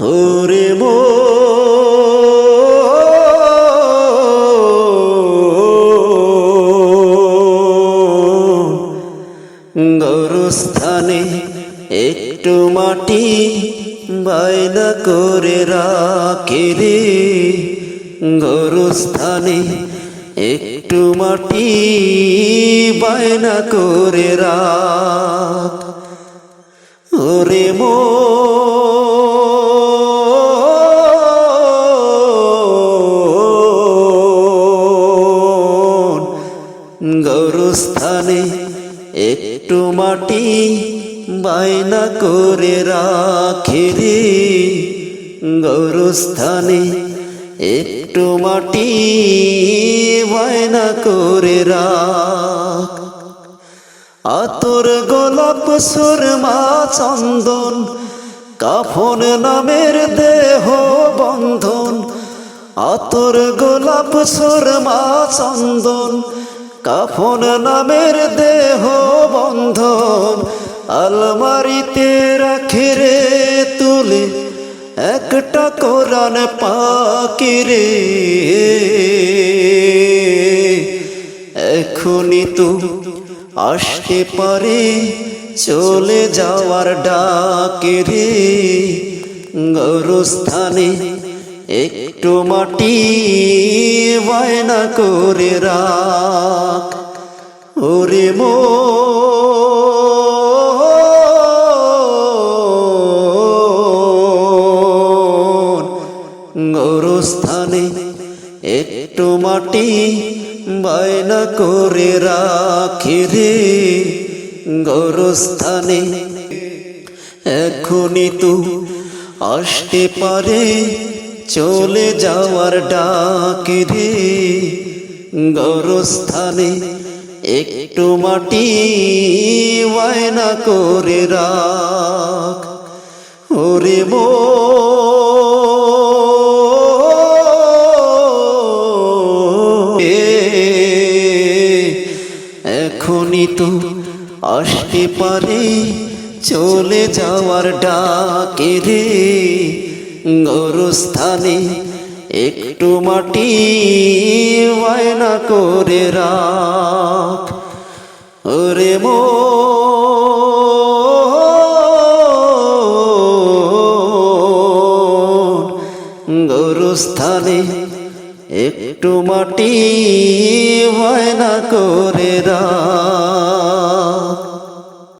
ওরে গরুস্থানে একটু মাটি বায়না করে রাখে রে, গরুস্থানে একটু মাটি বায়না করে রাখ। ওরে গরুস্থানে একটু মাটি বায়না করে রাখে রে, গরুস্থানে একটু মাটি বায়না করে রাখ। আতর গোলাপ সুরমা চন্দন কাফন নামের দেহ বন্ধন, আতর গোলাপ সুরমা চন্দন কাফন নামের দেহ বন্ধন, আলমারিতে রাখে রে তুলে একটা কোরআন পাকি রে। এখনই তো আসতে পারে চলে যাওয়ার ডাকে রে, গরুস্থানে একটু মাটি বায়না করে রাখ। ওরে গরুস্থানে একটু মাটি বায়না করে রাখে রে, গরুস্থানে এখনই তো আসতে পারে চলে যাওয়ার ডাকে রে, গরুস্থানে একটু মাটি বায়না করে রাখ। ওরে এখনই তো আসতে পারে চলে যাওয়ার ডাকে রে, গরুস্থানে একটু মাটি বায়না করে রাখ। ওরে গরুস্থানে একটু মাটি